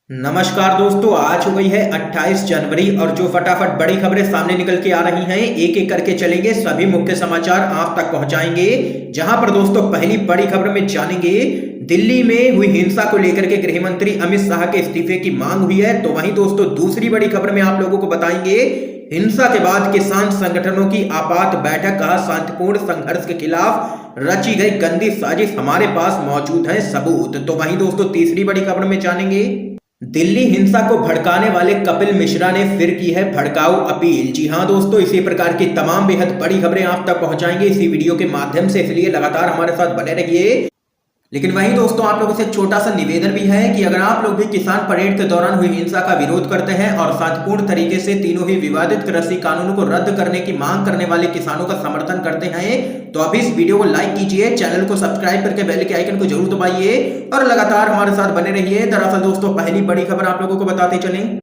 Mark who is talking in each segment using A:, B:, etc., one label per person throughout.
A: नमस्कार दोस्तों, आज हो गई है 28 जनवरी और जो फटाफट बड़ी खबरें सामने निकल के आ रही हैं एक एक करके चलेंगे। सभी मुख्य समाचार आप तक पहुंचाएंगे। जहां पर दोस्तों पहली बड़ी खबर में जानेंगे, दिल्ली में हुई हिंसा को लेकर के गृह मंत्री अमित शाह के इस्तीफे की मांग हुई है। तो वहीं दोस्तों दूसरी बड़ी खबर में आप लोगों को बताएंगे, हिंसा के बाद किसान संगठनों की आपात बैठक, कहा शांतिपूर्ण संघर्ष के खिलाफ रची गई गंदी साजिश, हमारे पास मौजूद है सबूत। तो वहीं दोस्तों तीसरी बड़ी खबर में जानेंगे, दिल्ली हिंसा को भड़काने वाले कपिल मिश्रा ने फिर की है भड़काऊ अपील। जी हां दोस्तों, इसी प्रकार की तमाम बेहद बड़ी खबरें आप तक पहुंचाएंगे इसी वीडियो के माध्यम से, इसलिए लगातार हमारे साथ बने रहिए। लेकिन वहीं दोस्तों आप लोगों से एक छोटा सा निवेदन भी है कि अगर आप लोग भी किसान परेड के दौरान हुई हिंसा का विरोध करते हैं और शांतिपूर्ण तरीके से तीनों ही विवादित कृषि कानूनों को रद्द करने की मांग करने वाले किसानों का समर्थन करते हैं, तो अभी इस वीडियो को लाइक कीजिए, चैनल को सब्सक्राइब करके बेल के आइकन को जरूर दबाइए और लगातार हमारे साथ बने रहिए। दरअसल दोस्तों पहली बड़ी खबर आप लोगों को बताते चलें,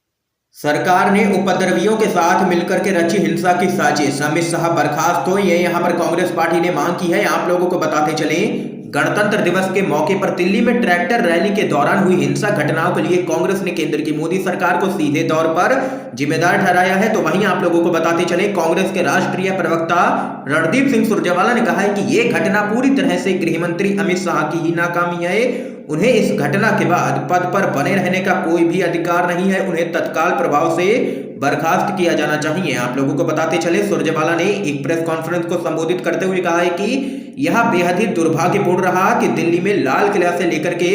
A: सरकार ने उपद्रवियों के साथ मिलकर के रची हिंसा की साजिश, अमित शाह बर्खास्त हो, ये यहाँ पर कांग्रेस पार्टी ने मांग की है। आप लोगों को बताते चलें, गणतंत्र दिवस के मौके पर दिल्ली में ट्रैक्टर रैली के दौरान हुई हिंसा घटनाओं के लिए कांग्रेस ने केंद्र की मोदी सरकार को सीधे तौर पर जिम्मेदार ठहराया है। तो वहीं आप लोगों को बताते चले, कांग्रेस के राष्ट्रीय प्रवक्ता रणदीप सिंह सुरजेवाला ने कहा है कि यह घटना पूरी तरह से गृह मंत्री अमित शाह की ही नाकामी है। उन्हें इस घटना के बाद पद पर बने रहने का कोई भी अधिकार नहीं है, उन्हें तत्काल प्रभाव से बर्खास्त किया जाना चाहिए। आप लोगों को बताते चले, सुरजेवाला ने एक प्रेस कॉन्फ्रेंस को संबोधित करते हुए कहा है कि यह बेहद ही दुर्भाग्यपूर्ण रहा कि दिल्ली में लाल किला से लेकर के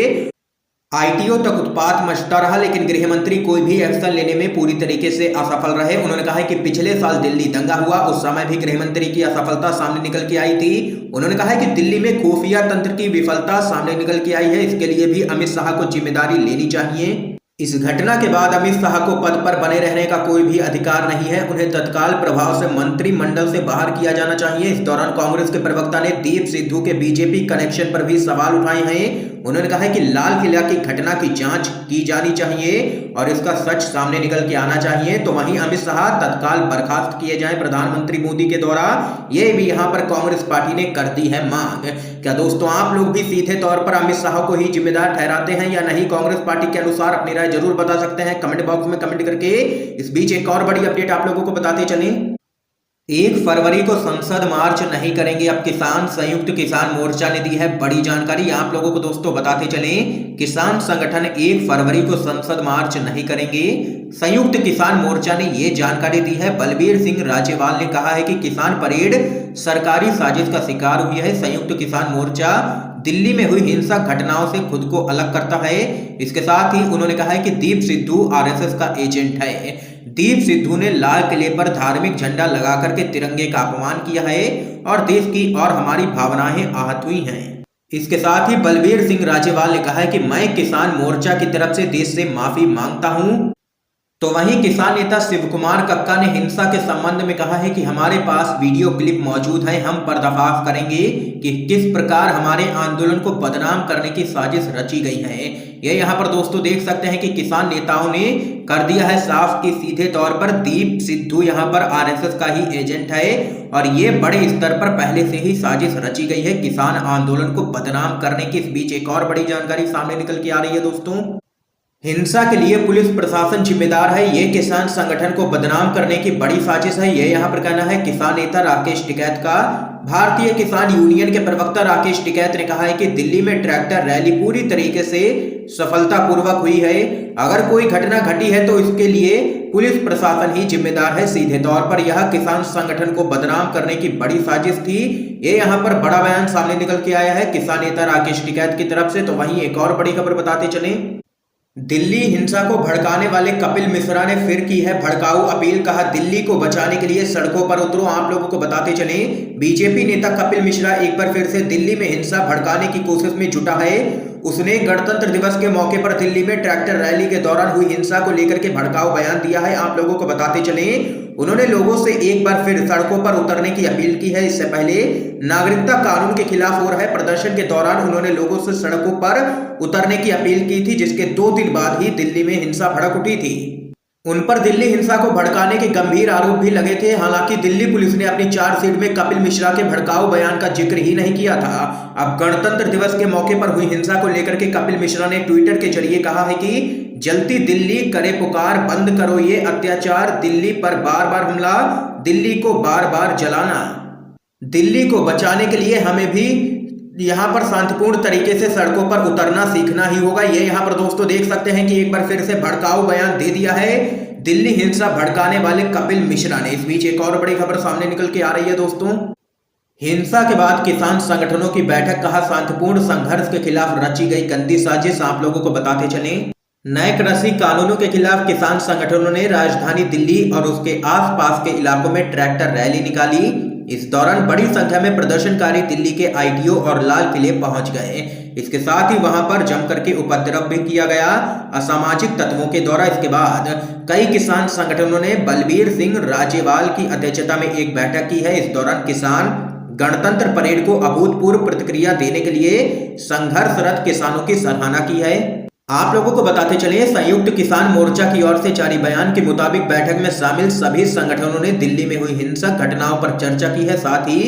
A: आईटीओ तक उत्पात मचता रहा, लेकिन गृह मंत्री कोई भी एक्शन लेने में पूरी तरीके से असफल रहे। उन्होंने कहा है कि पिछले साल दिल्ली दंगा हुआ, उस समय भी गृह मंत्री की असफलता सामने निकल के आई थी। उन्होंने कहा है कि दिल्ली में खुफिया तंत्र की विफलता सामने निकल के आई है, इसके लिए भी अमित शाह को जिम्मेदारी लेनी चाहिए। इस घटना के बाद अमित शाह को पद पर बने रहने का कोई भी अधिकार नहीं है, उन्हें तत्काल प्रभाव से मंत्रिमंडल से बाहर किया जाना चाहिए। इस दौरान कांग्रेस के प्रवक्ता ने दीप सिद्धू के बीजेपी कनेक्शन पर भी सवाल उठाए हैं। उन्होंने कहा है कि लाल किला की घटना की जांच की जानी चाहिए और इसका सच सामने निकल के आना चाहिए। तो वहीं अमित शाह तत्काल बर्खास्त किए जाएं प्रधानमंत्री मोदी के द्वारा, ये भी यहाँ पर कांग्रेस पार्टी ने कर दी है मांग। क्या दोस्तों आप लोग भी सीधे तौर पर अमित शाह को ही जिम्मेदार ठहराते हैं या नहीं? कांग्रेस पार्टी के अनुसार अपनी राय जरूर बता सकते हैं कमेंट बॉक्स में कमेंट करके। इस बीच एक और बड़ी अपडेट आप लोगों को बताते चलें, 1 फरवरी को संसद मार्च नहीं करेंगे अब किसान, संयुक्त किसान मोर्चा ने दी है बड़ी जानकारी। आप लोगों को दोस्तों बताते चलें, किसान संगठन 1 फरवरी को संसद मार्च नहीं करेंगे। संयुक्त किसान मोर्चा ने ये जानकारी दी है। बलबीर सिंह राजेवाल ने कहा है कि किसान परेड सरकारी साजिश का शिकार हुई है। संयुक्त किसान मोर्चा दिल्ली में हुई हिंसा घटनाओं से खुद को अलग करता है। इसके साथ ही उन्होंने कहा है कि दीप सिद्धू आरएसएस का एजेंट है। दीप सिद्धू ने लाल किले पर धार्मिक झंडा लगा करके तिरंगे का अपमान किया है और देश की और हमारी भावनाएं आहत हुई हैं। इसके साथ ही बलबीर सिंह राजेवाल ने कहा है कि मैं किसान मोर्चा की तरफ से देश से माफी मांगता हूं। तो वहीं किसान नेता शिव कुमार कक्का ने हिंसा के संबंध में कहा है कि हमारे पास वीडियो क्लिप मौजूद है, हम पर्दाफाश करेंगे कि किस प्रकार हमारे आंदोलन को बदनाम करने की साजिश रची गई है। ये यहाँ पर दोस्तों देख सकते हैं कि किसान नेताओं ने कर दिया है साफ कि सीधे तौर पर दीप सिद्धू यहाँ पर आरएसएस का ही एजेंट है और ये बड़े स्तर पर पहले से ही साजिश रची गई है किसान आंदोलन को बदनाम करने की। इस बीच एक और बड़ी जानकारी सामने निकल के आ रही है दोस्तों, हिंसा के लिए पुलिस प्रशासन जिम्मेदार है, ये किसान संगठन को बदनाम करने की बड़ी साजिश है, ये यहाँ पर कहना है किसान नेता राकेश टिकैत का। भारतीय किसान यूनियन के प्रवक्ता राकेश टिकैत ने कहा है कि दिल्ली में ट्रैक्टर रैली पूरी तरीके से सफलतापूर्वक हुई है। अगर कोई घटना घटी है तो इसके लिए पुलिस प्रशासन ही जिम्मेदार है। सीधे तौर पर यह किसान संगठन को बदनाम करने की बड़ी साजिश थी। ये यहाँ पर बड़ा बयान सामने निकल के आया है किसान नेता राकेश टिकैत की तरफ से। तो वहीं एक और बड़ी खबर बताते चले, दिल्ली हिंसा को भड़काने वाले कपिल मिश्रा ने फिर की है भड़काऊ अपील, कहा दिल्ली को बचाने के लिए सड़कों पर उतरो। आप लोगों को बताते चले, बीजेपी नेता कपिल मिश्रा एक बार फिर से दिल्ली में हिंसा भड़काने की कोशिश में जुटा है। उसने गणतंत्र दिवस के मौके पर दिल्ली में ट्रैक्टर रैली के दौरान हुई हिंसा को लेकर के भड़काऊ बयान दिया है। आप लोगों को बताते चले, उन्होंने लोगों से एक बार फिर सड़कों पर उतरने की अपील की है। इससे पहले नागरिकता कानून के खिलाफ हो रहे प्रदर्शन के दौरान उन्होंने लोगों से सड़कों पर उतरने की अपील की थी, जिसके 2 दिन बाद ही दिल्ली में हिंसा भड़क उठी थी। उन पर दिल्ली हिंसा को भड़काने के गंभीर आरोप भी लगे थे। हालांकि दिल्ली पुलिस ने अपनी चार्जशीट में कपिल मिश्रा के भड़काऊ बयान का जिक्र ही नहीं किया था। अब गणतंत्र दिवस के मौके पर हुई हिंसा को लेकर के कपिल मिश्रा ने ट्विटर के जरिए कहा है कि जलती दिल्ली करे पुकार, बंद करो ये अत्याचार, दिल्ली पर बार बार हमला, दिल्ली को बार बार जलाना। दिल्ली को बचाने के लिए हमें भी यहाँ पर शांतिपूर्ण तरीके से सड़कों पर उतरना सीखना ही होगा। ये यहाँ पर दोस्तों देख सकते हैं कि एक बार फिर से भड़काऊ बयान दे दिया है दिल्ली हिंसा भड़काने वाले कपिल मिश्रा ने। इस बीच एक और बड़ी खबर सामने निकल के आ रही है दोस्तों। हिंसा के बाद किसान संगठनों की बैठक, कहा शांतिपूर्ण संघर्ष के खिलाफ रची गई गंदी साजिश। आप लोगों को बताते चले, नए कृषि कानूनों के खिलाफ किसान संगठनों ने राजधानी दिल्ली और उसके आसपास के इलाकों में ट्रैक्टर रैली निकाली। इस दौरान बड़ी संख्या में प्रदर्शनकारी दिल्ली के आईटीओ और लाल किले पहुंच गए। इसके साथ ही वहां पर जमकर के उपद्रव भी किया गया असामाजिक तत्वों के द्वारा। इसके बाद कई किसान संगठनों ने बलबीर सिंह राजेवाल की अध्यक्षता में एक बैठक की है। इस दौरान किसान गणतंत्र परेड को अभूतपूर्व प्रतिक्रिया देने के लिए संघर्षरत किसानों की सराहना की है। आप लोगों को बताते चले, संयुक्त किसान मोर्चा की ओर से जारी बयान के मुताबिक बैठक में शामिल सभी संगठनों ने दिल्ली में हुई हिंसक घटनाओं पर चर्चा की है। साथ ही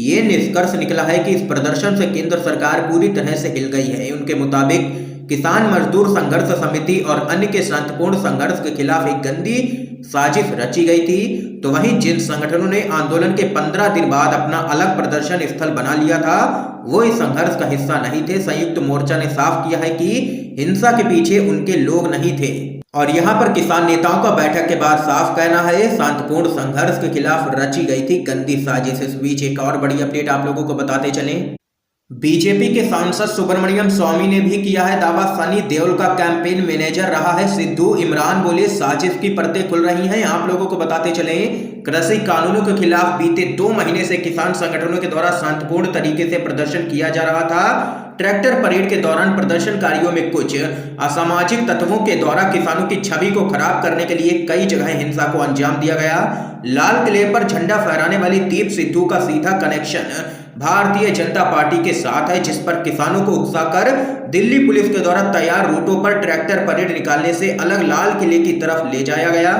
A: ये निष्कर्ष निकला है कि इस प्रदर्शन से केंद्र सरकार पूरी तरह से हिल गई है। उनके मुताबिक किसान मजदूर संघर्ष समिति और अन्य के शांतिपूर्ण संघर्ष के खिलाफ एक गंदी साजिश रची गई थी। तो वहीं जिन संगठनों ने आंदोलन के 15 दिन बाद अपना अलग प्रदर्शन स्थल बना लिया था, वो इस संघर्ष का हिस्सा नहीं थे। संयुक्त मोर्चा ने साफ किया है कि हिंसा के पीछे उनके लोग नहीं थे। और यहाँ पर किसान नेताओं का बैठक के बाद साफ कहना है शांतिपूर्ण संघर्ष के खिलाफ रची गई थी गंदी साजिश। इस बीच एक और बड़ी अपडेट आप लोगों को बताते चलें, बीजेपी के सांसद सुब्रमण्यम स्वामी ने भी किया है दावा, सनी देओल का कैंपेन मैनेजर रहा है सिद्धू। इमरान बोले साजिश की परतें खुल रही हैं। आप लोगों को बताते चले, कृषि कानूनों के खिलाफ बीते 2 महीने से किसान संगठनों के द्वारा शांतिपूर्ण तरीके से प्रदर्शन किया जा रहा था। ट्रैक्टर परेड के दौरान प्रदर्शनकारियों में कुछ असामाजिक तत्वों के द्वारा किसानों की छवि को खराब करने के लिए कई जगह हिंसा को अंजाम दिया गया। लाल किले पर झंडा फहराने वाली दीप सिद्धू का सीधा कनेक्शन भारतीय जनता पार्टी के साथ है, जिस पर किसानों को उकसाकर दिल्ली पुलिस के द्वारा तैयार रूटों पर ट्रैक्टर परेड निकालने से अलग लाल किले की तरफ ले जाया गया।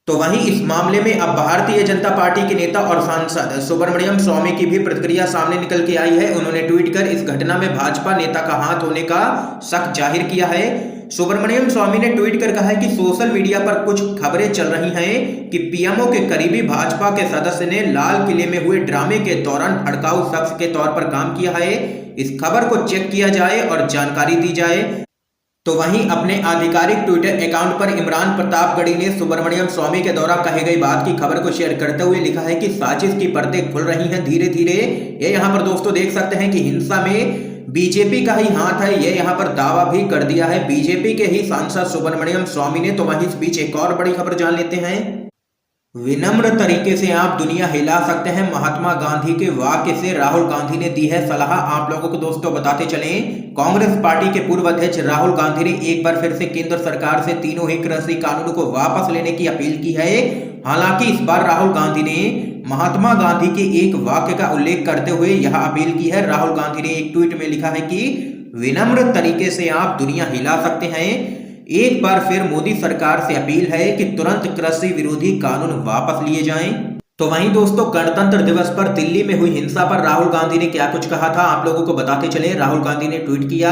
A: तो वहीं इस मामले में अब भारतीय जनता पार्टी के नेता और सांसद सुब्रमण्यम स्वामी की भी प्रतिक्रिया सामने निकल के आई है। उन्होंने ट्वीट कर इस घटना में भाजपा नेता का हाथ होने का शक जाहिर किया है। सुब्रमण्यम स्वामी ने ट्वीट कर कहा है कि सोशल मीडिया पर कुछ खबरें चल रही हैं कि पीएमओ के करीबी भाजपा के सदस्य ने लाल किले में हुए ड्रामे के दौरान भड़काऊ शख्स के तौर पर काम किया है। इस खबर को चेक किया जाए और जानकारी दी जाए। तो वहीं अपने आधिकारिक ट्विटर अकाउंट पर इमरान प्रतापगढ़ी ने सुब्रमण्यम स्वामी के द्वारा कही गई बात की खबर को शेयर करते हुए लिखा है कि साजिश की परतें खुल रही हैं धीरे धीरे। ये यहाँ पर दोस्तों देख सकते हैं कि हिंसा में बीजेपी का ही हाथ है, ये यहाँ पर दावा भी कर दिया है बीजेपी के ही सांसद सुब्रमण्यम स्वामी ने। तो वहीं इस बीच एक और बड़ी खबर जान लेते हैं, विनम्र तरीके से आप दुनिया हिला सकते हैं, महात्मा गांधी के वाक्य से राहुल गांधी ने दी है सलाह। आप लोगों को दोस्तों बताते चलें, कांग्रेस पार्टी के पूर्व अध्यक्ष राहुल गांधी ने एक बार फिर से केंद्र सरकार से तीनों ही कृषि कानूनों को वापस लेने की अपील की है। हालांकि इस बार राहुल गांधी ने महात्मा गांधी के एक वाक्य का उल्लेख करते हुए यह अपील की है। राहुल गांधी ने एक ट्वीट में लिखा है कि विनम्र तरीके से आप दुनिया हिला सकते हैं। एक बार फिर मोदी सरकार से अपील है कि तुरंत कृषि विरोधी कानून वापस लिए जाएं। तो वहीं दोस्तों गणतंत्र दिवस पर दिल्ली में हुई हिंसा पर राहुल गांधी ने क्या कुछ कहा था, आप लोगों को बताते चले। राहुल गांधी ने ट्वीट किया,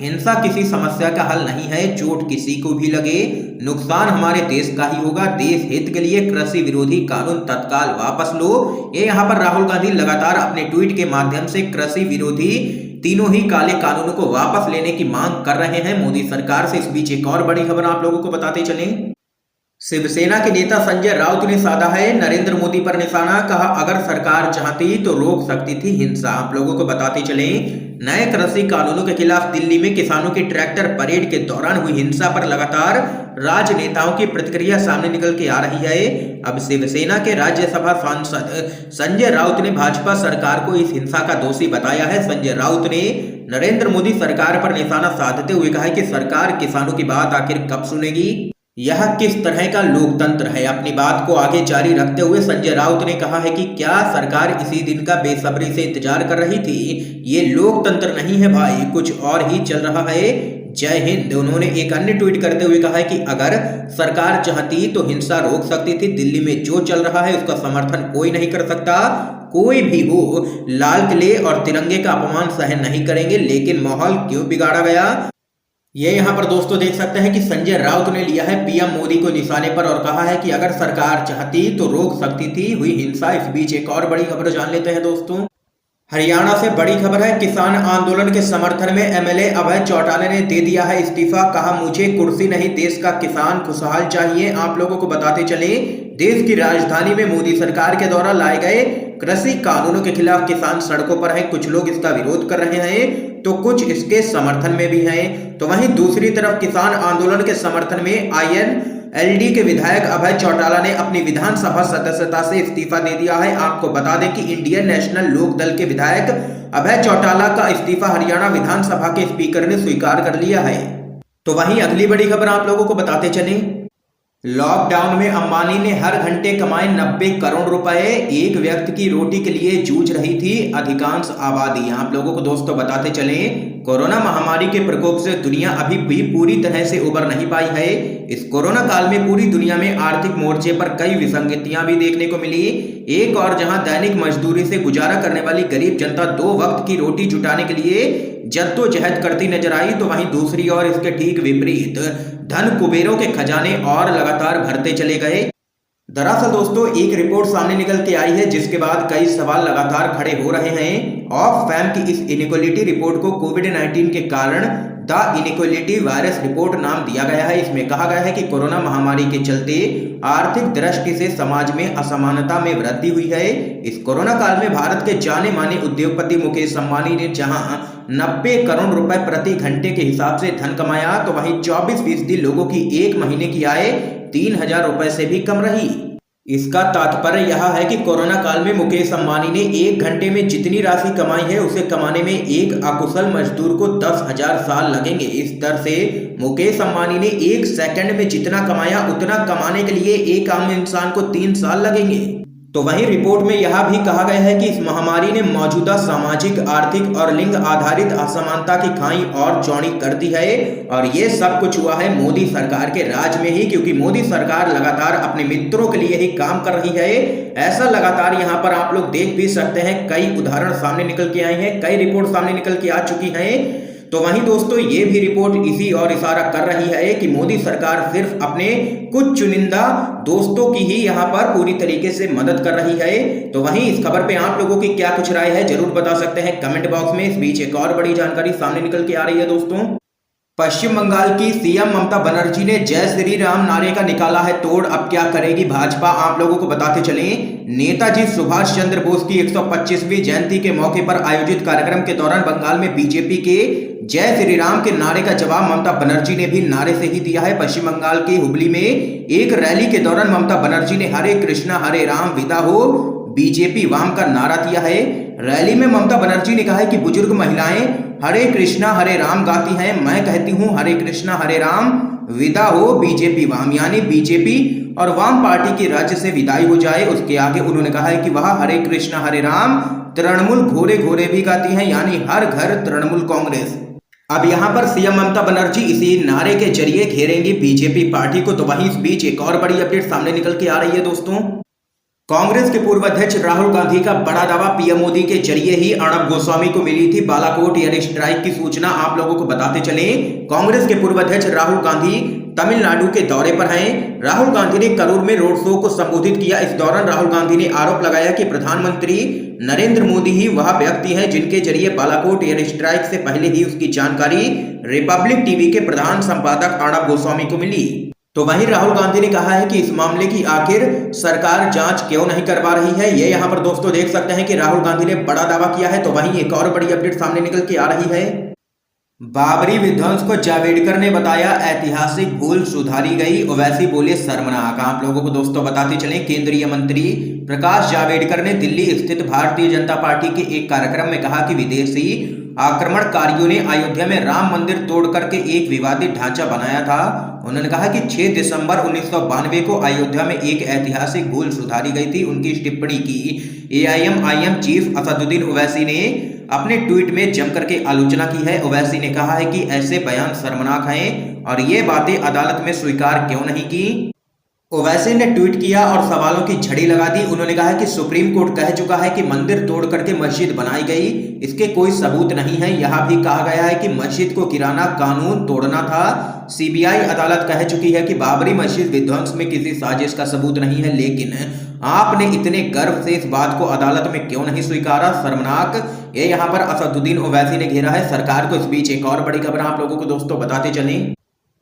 A: हिंसा किसी समस्या का हल नहीं है, चोट किसी को भी लगे नुकसान हमारे देश का ही होगा। देश हित के लिए कृषि विरोधी कानून तत्काल वापस लो। ये यहाँ पर राहुल गांधी लगातार अपने ट्वीट के माध्यम से कृषि विरोधी तीनों ही काले कानूनों को वापस लेने की मांग कर रहे हैं मोदी सरकार से। इस बीच एक और बड़ी खबर आप लोगों को बताते चलें, शिवसेना के नेता संजय राउत ने साधा है नरेंद्र मोदी पर निशाना, कहा अगर सरकार चाहती तो रोक सकती थी हिंसा। आप लोगों को बताते चलें, नए कृषि कानूनों के खिलाफ दिल्ली में किसानों की ट्रैक्टर परेड के दौरान हुई हिंसा पर लगातार राजनेताओं की प्रतिक्रिया सामने निकल के आ रही है। अब शिवसेना के राज्यसभा सांसद संजय राउत ने भाजपा सरकार को इस हिंसा का दोषी बताया है। संजय राउत ने नरेंद्र मोदी सरकार पर निशाना साधते हुए कहा है कि सरकार किसानों की बात आखिर कब सुनेगी, यह किस तरह का लोकतंत्र है। अपनी बात को आगे जारी रखते हुए संजय राउत ने कहा है कि क्या सरकार इसी दिन का बेसब्री से इंतजार कर रही थी, ये लोकतंत्र नहीं है भाई, कुछ और ही चल रहा है। जय हिंद। उन्होंने एक अन्य ट्वीट करते हुए कहा है कि अगर सरकार चाहती तो हिंसा रोक सकती थी, दिल्ली में जो चल रहा है उसका समर्थन कोई नहीं कर सकता, कोई भी हो लाल किले और तिरंगे का अपमान सहन नहीं करेंगे, लेकिन माहौल क्यों बिगाड़ा गया। ये यहाँ पर दोस्तों देख सकते हैं कि संजय राउत ने लिया है पीएम मोदी को निशाने पर और कहा है कि अगर सरकार चाहती तो रोक सकती थी हुई हिंसा। इस बीच एक और बड़ी खबर जान लेते हैं दोस्तों। हरियाणा से बड़ी खबर है। किसान आंदोलन के समर्थन में एमएलए अभय चौटाला ने दे दिया है इस्तीफा। कहा मुझे कुर्सी नहीं, देश का किसान खुशहाल चाहिए। आप लोगों को बताते चले, देश की राजधानी में मोदी सरकार के द्वारा लाए गए कृषि कानूनों के खिलाफ किसान सड़कों पर हैं। कुछ लोग इसका विरोध कर रहे हैं तो कुछ इसके समर्थन में भी हैं। तो वहीं दूसरी तरफ किसान आंदोलन के समर्थन में आईएनएलडी के विधायक अभय चौटाला ने अपनी विधानसभा सदस्यता से इस्तीफा दे दिया है। आपको बता दें कि इंडियन नेशनल लोक दल के विधायक अभय चौटाला का इस्तीफा हरियाणा विधानसभा के स्पीकर ने स्वीकार कर लिया है। तो वहीं अगली बड़ी खबर आप लोगों को बताते चले, लॉकडाउन में अंबानी ने हर घंटे कमाए 90 करोड़ रुपए। एक व्यक्ति की रोटी के लिए जूझ रही थी अधिकांश आबादी। आप लोगों को दोस्तों बताते चले, कोरोना महामारी के प्रकोप से दुनिया अभी भी पूरी तरह से उबर नहीं पाई है। इस कोरोना काल में पूरी दुनिया में आर्थिक मोर्चे पर कई विसंगतियां भी देखने को मिली। एक और जहां दैनिक मजदूरी से गुजारा करने वाली गरीब जनता 2 वक्त की रोटी जुटाने के लिए जद्दोजहद करती नजर आई, तो वहीं दूसरी ओर इसके ठीक विपरीत धन कुबेरों के खजाने और लगातार भरते चले गए। दरअसल दोस्तों एक रिपोर्ट सामने निकल के आई है जिसके बाद कई सवाल लगातार खड़े हो रहे हैं। ऑक्सफैम की इस इनइक्वालिटी रिपोर्ट को कोविड-19 के कारण द इनइक्वालिटी वायरस रिपोर्ट नाम दिया गया है। इसमें कहा गया है कि कोरोना महामारी के चलते आर्थिक दृष्टि से समाज में असमानता में वृद्धि हुई है। इस कोरोना काल में भारत के जाने माने उद्योगपति मुकेश अंबानी ने जहां 90 करोड़ रुपए प्रति घंटे के हिसाब से धन कमाया, तो वहीं 24% लोगों की एक महीने की आय 3,000 रुपए से भी कम रही। इसका तात्पर्य यह है कि कोरोना काल में मुकेश अंबानी ने एक घंटे में जितनी राशि कमाई है उसे कमाने में एक अकुशल मजदूर को 10,000 साल लगेंगे। इस दर से मुकेश अंबानी ने एक सेकंड में जितना कमाया उतना कमाने के लिए एक आम इंसान को 3 साल लगेंगे। तो वहीं रिपोर्ट में यह भी कहा गया है कि इस महामारी ने मौजूदा सामाजिक, आर्थिक और लिंग आधारित असमानता की खाई और चौड़ी कर दी है। और ये सब कुछ हुआ है मोदी सरकार के राज में ही, क्योंकि मोदी सरकार लगातार अपने मित्रों के लिए ही काम कर रही है। ऐसा लगातार यहाँ पर आप लोग देख भी सकते हैं, कई उदाहरण सामने निकल के आए हैं, कई रिपोर्ट सामने निकल के आ चुकी हैं। तो वहीं दोस्तों ये भी रिपोर्ट इसी और इशारा कर रही है कि मोदी सरकार सिर्फ अपने कुछ चुनिंदा दोस्तों की ही यहाँ पर पूरी तरीके से मदद कर रही है। तो वहीं इस खबर पे आप लोगों की क्या कुछ राय है जरूर बता सकते हैं कमेंट बॉक्स में। इस बीच एक और बड़ी जानकारी सामने निकल के आ रही है दोस्तों। पश्चिम बंगाल की सीएम ममता बनर्जी ने जय श्री राम नारे का निकाला है तोड़। अब क्या करेगी भाजपा, आप लोगों को बताते चलें। नेताजी सुभाष चंद्र बोस की 125वीं जयंती के मौके पर आयोजित कार्यक्रम के दौरान बंगाल में बीजेपी के जय श्री राम के नारे का जवाब ममता बनर्जी ने भी नारे से ही दिया है। पश्चिम बंगाल के हुबली में एक रैली के दौरान ममता बनर्जी ने हरे कृष्णा हरे राम विदा हो बीजेपी वाम का नारा दिया है। रैली में ममता बनर्जी ने कहा है कि बुजुर्ग महिलाएं हरे कृष्णा हरे राम गाती हैं, मैं कहती हूं हरे कृष्णा हरे राम विदा हो बीजेपी वाम, यानी बीजेपी और वाम पार्टी की राज्य से विदाई हो जाए। उसके आगे उन्होंने कहा है कि वह हरे कृष्णा हरे राम तृणमूल घोरे घोरे भी गाती हैं, यानी हर घर तृणमूल कांग्रेस। अब यहाँ पर सीएम ममता बनर्जी इसी नारे के जरिए घेरेंगी बीजेपी पार्टी को। तो वहीं इस बीच एक और बड़ी अपडेट सामने निकल के आ रही है दोस्तों। कांग्रेस के पूर्व अध्यक्ष राहुल गांधी का बड़ा दावा, पीएम मोदी के जरिए ही अर्णब गोस्वामी को मिली थी बालाकोट एयर स्ट्राइक की सूचना। आप लोगों को बताते चले, कांग्रेस के पूर्व अध्यक्ष राहुल गांधी तमिलनाडु के दौरे पर हैं। राहुल गांधी ने करूर में रोड शो को संबोधित किया। इस दौरान राहुल गांधी ने आरोप लगाया कि प्रधानमंत्री नरेंद्र मोदी ही वह व्यक्ति हैं जिनके जरिए बालाकोट एयर स्ट्राइक से पहले ही उसकी जानकारी रिपब्लिक टीवी के प्रधान संपादक अर्णब गोस्वामी को मिली। तो वहीं राहुल गांधी ने कहा है कि इस मामले की आखिर सरकार जांच क्यों नहीं करवा रही है। ये यहाँ पर दोस्तों देख सकते हैं कि राहुल गांधी ने बड़ा दावा किया है। तो वहीं एक और बड़ी अपडेट सामने निकल के आ रही है। बाबरी विध्वंस को जावड़ेकर ने बताया ऐतिहासिक भूल, सुधारी गई, ओवैसी बोले शर्मनाक। आप लोगों को दोस्तों बताते चलें, केंद्रीय मंत्री प्रकाश जावड़ेकर ने दिल्ली स्थित भारतीय जनता पार्टी के एक कार्यक्रम में कहा कि विदेशी आक्रमणकारियों ने अयोध्या में राम मंदिर तोड़ करके एक विवादित ढांचा बनाया था। उन्होंने कहा कि 6 दिसंबर 1992 को अयोध्या में एक ऐतिहासिक भूल सुधारी गई थी। उनकी इस टिप्पणी की एआईएमआईएम चीफ असदुद्दीन ओवैसी ने अपने ट्वीट में जमकर के आलोचना की है। ओवैसी ने कहा है कि ऐसे बयान शर्मनाक हैं और ये बातें अदालत में स्वीकार क्यों नहीं की। ओवैसी ने ट्वीट किया और सवालों की झड़ी लगा दी। उन्होंने कहा कि सुप्रीम कोर्ट कह चुका है कि मंदिर तोड़ करके मस्जिद बनाई गई, इसके कोई सबूत नहीं है। यहां भी कहा गया है कि मस्जिद को गिराना कानून तोड़ना था। सीबीआई अदालत कह चुकी है कि बाबरी मस्जिद विध्वंस में किसी साजिश का सबूत नहीं है, लेकिन आपने इतने गर्व से इस बात को अदालत में क्यों नहीं स्वीकारा? शर्मनाक। ये यहाँ पर असदुद्दीन ओवैसी ने घेरा है सरकार को। इस बीच एक और बड़ी खबर आप लोगों को दोस्तों बताते चलें।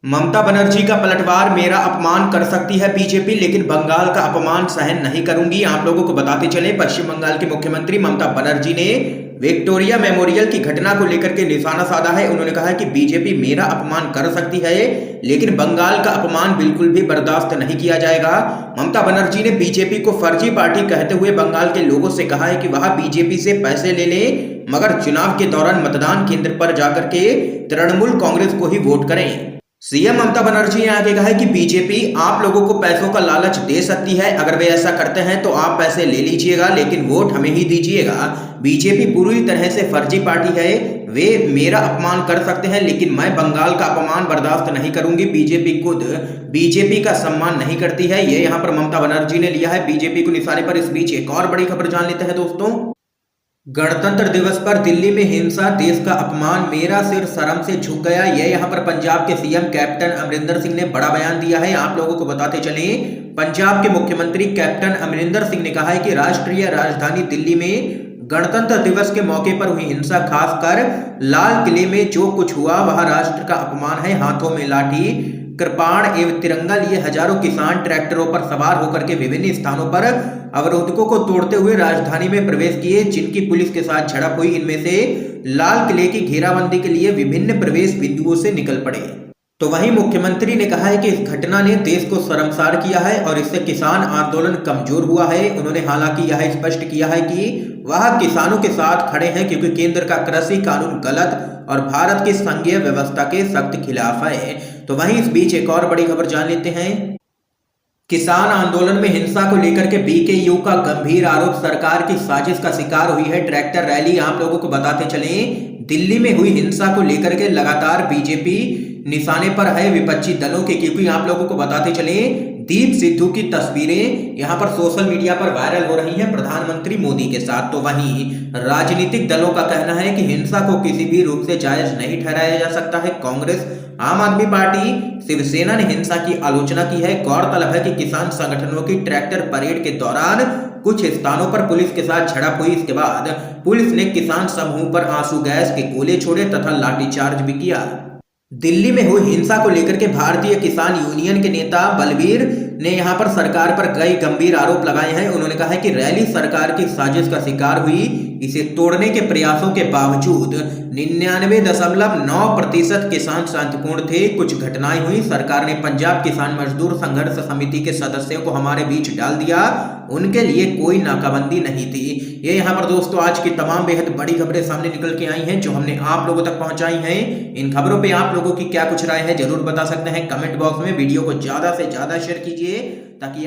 A: ममता बनर्जी का पलटवार, मेरा अपमान कर सकती है बीजेपी लेकिन बंगाल का अपमान सहन नहीं करूंगी। आप लोगों को बताते चले, पश्चिम बंगाल की मुख्यमंत्री ममता बनर्जी ने विक्टोरिया मेमोरियल की घटना को लेकर के निशाना साधा है। उन्होंने कहा है कि बीजेपी मेरा अपमान कर सकती है लेकिन बंगाल का अपमान बिल्कुल भी बर्दाश्त नहीं किया जाएगा। ममता बनर्जी ने बीजेपी को फर्जी पार्टी कहते हुए बंगाल के लोगों से कहा है कि वह बीजेपी से पैसे ले ले मगर चुनाव के दौरान मतदान केंद्र पर जाकर के तृणमूल कांग्रेस को ही वोट करें। सीएम ममता बनर्जी ने आगे कहा है कि बीजेपी आप लोगों को पैसों का लालच दे सकती है, अगर वे ऐसा करते हैं तो आप पैसे ले लीजिएगा लेकिन वोट हमें ही दीजिएगा। बीजेपी पूरी तरह से फर्जी पार्टी है, वे मेरा अपमान कर सकते हैं लेकिन मैं बंगाल का अपमान बर्दाश्त नहीं करूंगी। बीजेपी खुद बीजेपी का सम्मान नहीं करती है, ये यहाँ पर ममता बनर्जी ने लिया है बीजेपी को निशाने पर। इस बीच एक और बड़ी खबर जान लेते हैं दोस्तों। गणतंत्र दिवस पर दिल्ली में हिंसा, देश का अपमान, मेरा सिर शर्म से झुक गया। यह यहाँ पर पंजाब के सीएम कैप्टन अमरिंदर सिंह ने बड़ा बयान दिया है। आप लोगों को बताते चलें, पंजाब के मुख्यमंत्री कैप्टन अमरिंदर सिंह ने कहा है कि राष्ट्रीय राजधानी दिल्ली में गणतंत्र दिवस के मौके पर हुई हिंसा, खासकर लाल किले में जो कुछ हुआ वह राष्ट्र का अपमान है। हाथों में लाठी, कृपाण एवं तिरंगा लिए हजारों किसान ट्रैक्टरों पर सवार होकर के विभिन्न स्थानों पर अवरोधकों को तोड़ते हुए राजधानी में प्रवेश किए, जिनकी पुलिस के साथ झड़प हुई। इनमें से लाल किले की घेराबंदी के लिए विभिन्न प्रवेश बिंदुओं से निकल पड़े। तो वहीं मुख्यमंत्री ने कहा है कि इस घटना ने देश को शर्मसार किया है और इससे किसान आंदोलन कमजोर हुआ है। उन्होंने हालांकि यह स्पष्ट किया है कि वह किसानों के साथ खड़े हैं क्योंकि केंद्र का कृषि कानून गलत और भारत की संघीय व्यवस्था के सख्त खिलाफ है। तो वहीं इस बीच एक और बड़ी खबर जान लेते हैं। किसान आंदोलन में हिंसा को लेकर के बीकेयू का गंभीर आरोप, सरकार की साजिश का शिकार हुई है ट्रैक्टर रैली। आप लोगों को बताते चलें, दिल्ली में हुई हिंसा को लेकर के लगातार बीजेपी निशाने पर है विपक्षी दलों के, क्योंकि आप लोगों को बताते चलें दीप सिद्धू की तस्वीरें यहां पर सोशल मीडिया पर वायरल हो रही हैं प्रधानमंत्री मोदी के साथ। तो वहीं राजनीतिक दलों का कहना है कि हिंसा को किसी भी रूप से जायज नहीं ठहराया जा सकता है। कांग्रेस, आम आदमी पार्टी, शिवसेना ने हिंसा की आलोचना की है। गौरतलब है कि किसान संगठनों की ट्रैक्टर परेड के दौरान कुछ स्थानों पर पुलिस के साथ झड़प हुई। इसके बाद पुलिस ने किसान समूह पर आंसू गैस के गोले छोड़े तथा लाठीचार्ज भी किया। दिल्ली में हुई हिंसा को लेकर के भारतीय किसान यूनियन के नेता बलबीर ने यहां पर सरकार पर कई गंभीर आरोप लगाए हैं। उन्होंने कहा है कि रैली सरकार की साजिश का शिकार हुई, इसे तोड़ने के प्रयासों के बावजूद 99.9% किसान शांतिपूर्ण थे। कुछ घटनाएं हुई, सरकार ने पंजाब किसान मजदूर संघर्ष समिति के सदस्यों को हमारे बीच डाल दिया, उनके लिए कोई नाकाबंदी नहीं थी। ये यहाँ पर दोस्तों आज की तमाम बेहद बड़ी खबरें सामने निकल के आई हैं जो हमने आप लोगों तक पहुंचाई हैं। इन खबरों पे आप लोगों की क्या कुछ राय है जरूर बता सकते हैं कमेंट बॉक्स में। वीडियो को ज्यादा से ज्यादा शेयर कीजिए ताकि